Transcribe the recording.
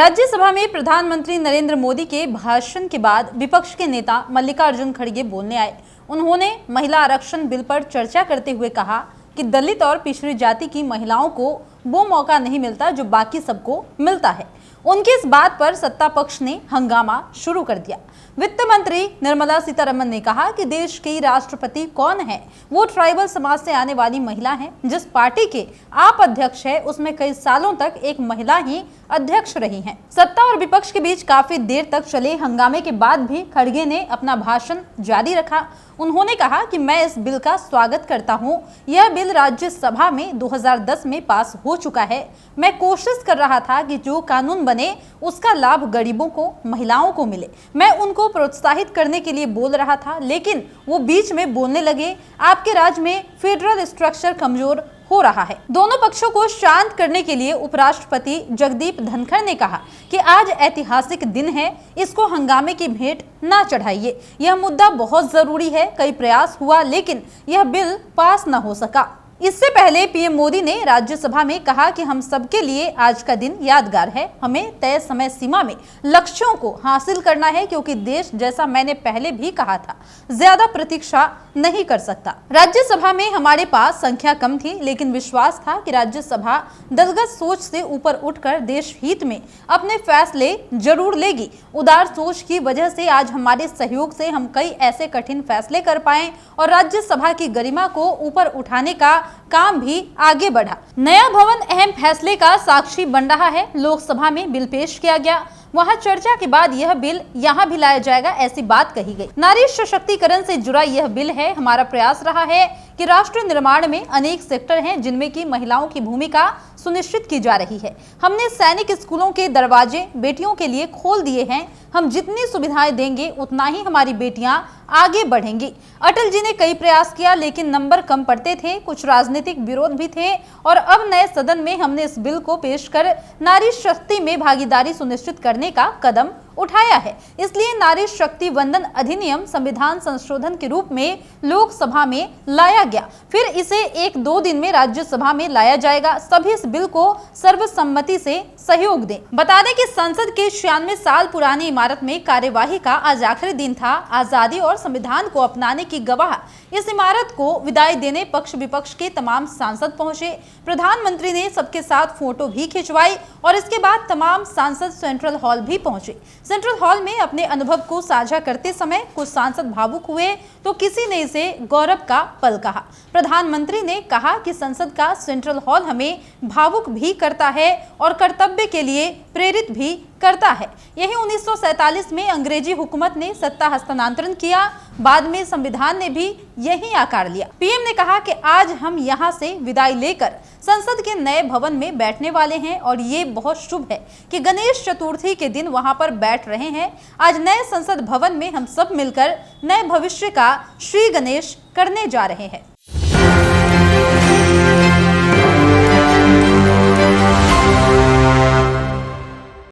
राज्यसभा में प्रधानमंत्री नरेंद्र मोदी के भाषण के बाद विपक्ष के नेता मल्लिकार्जुन खड़गे बोलने आए। उन्होंने महिला आरक्षण बिल पर चर्चा करते हुए कहा कि दलित और पिछड़ी जाति की महिलाओं को वो मौका नहीं मिलता जो बाकी सबको मिलता है। उनकी इस बात पर सत्ता पक्ष ने हंगामा शुरू कर दिया। वित्त मंत्री निर्मला सीतारमण ने कहा कि देश की राष्ट्रपति कौन है, वो ट्राइबल समाज से आने वाली महिला है। जिस पार्टी के आप अध्यक्ष है उसमें कई सालों तक एक महिला ही अध्यक्ष रही हैं। सत्ता और विपक्ष के बीच काफी देर तक चले हंगामे के बाद भी खड़गे ने अपना भाषण जारी रखा। उन्होंने कहा कि मैं इस बिल का स्वागत करता हूं। यह बिल राज्यसभा में 2010 में पास हो चुका है। मैं कोशिश कर रहा था कि जो कानून बने उसका लाभ गरीबों को, महिलाओं को मिले। मैं उनको प्रोत्साहित करने के लिए बोल रहा था, लेकिन वो बीच में बोलने लगे आपके राज्य में फेडरल स्ट्रक्चर कमजोर हो रहा है। दोनों पक्षों को शांत करने के लिए उपराष्ट्रपति जगदीप धनखड़ ने कहा कि आज ऐतिहासिक दिन है, इसको हंगामे की भेंट ना चढ़ाइए। यह मुद्दा बहुत जरूरी है। कई प्रयास हुआ लेकिन यह बिल पास न हो सका। इससे पहले पीएम मोदी ने राज्यसभा में कहा कि हम सबके लिए आज का दिन यादगार है। हमें तय समय सीमा में लक्ष्यों को हासिल करना है, क्योंकि देश, जैसा मैंने पहले भी कहा था, ज्यादा प्रतीक्षा नहीं कर सकता। राज्यसभा में हमारे पास संख्या कम थी, लेकिन विश्वास था कि राज्यसभा दलगत सोच से ऊपर उठकर देश हित में अपने फैसले जरूर लेगी। उदार सोच की वजह से आज हमारे सहयोग से हम कई ऐसे कठिन फैसले कर पाए और राज्यसभा की गरिमा को ऊपर उठाने का काम भी आगे बढ़ा। नया भवन अहम फैसले का साक्षी बन रहा है। लोकसभा में बिल पेश किया गया, वहां चर्चा के बाद यह बिल यहां भी लाया जाएगा, ऐसी बात कही गई। नारी सशक्तिकरण से जुड़ा यह बिल है। हमारा प्रयास रहा है कि राष्ट्र निर्माण में अनेक सेक्टर हैं जिनमें की महिलाओं की भूमिका सुनिश्चित की जा रही है। हमने सैनिक स्कूलों के दरवाजे बेटियों के लिए खोल दिए हैं। हम जितनी सुविधाएं देंगे उतना ही हमारी बेटियां आगे बढ़ेंगी। अटल जी ने कई प्रयास किया, लेकिन नंबर कम पड़ते थे, कुछ राजनीतिक विरोध भी थे और अब नए सदन में हमने इस बिल को पेश कर नारी शक्ति में भागीदारी सुनिश्चित करने का कदम उठाया है। इसलिए नारी शक्ति वंदन अधिनियम संविधान संशोधन के रूप में लोकसभा में लाया गया, फिर इसे 1-2 दिन में राज्यसभा में लाया जाएगा। सभी इस बिल को सर्वसम्मति से सहयोग दें। बता दें कि संसद के 96 साल पुरानी इमारत में कार्यवाही का आज आखिरी दिन था। आजादी और संविधान को अपनाने की गवाह इस इमारत को विदाई देने पक्ष विपक्ष के तमाम सांसद पहुंचे। प्रधानमंत्री ने सबके साथ फोटो भी खिंचवाई और इसके बाद तमाम सांसद सेंट्रल हॉल भी पहुंचे। सेंट्रल हॉल में अपने अनुभव को साझा करते समय कुछ सांसद भावुक हुए तो किसी ने इसे गौरव का पल कहा। प्रधानमंत्री ने कहा कि संसद का सेंट्रल हॉल हमें भावुक भी करता है और कर्तव्य के लिए प्रेरित भी करता है। यही 1947 में अंग्रेजी हुकूमत ने सत्ता हस्तांतरण किया, बाद में संविधान ने भी यही आकार लिया। पीएम ने कहा कि आज हम यहां से विदाई लेकर संसद के नए भवन में बैठने वाले हैं और ये बहुत शुभ है कि गणेश चतुर्थी के दिन वहां पर बैठ रहे हैं। आज नए संसद भवन में हम सब मिलकर नए भविष्य का श्री गणेश करने जा रहे हैं।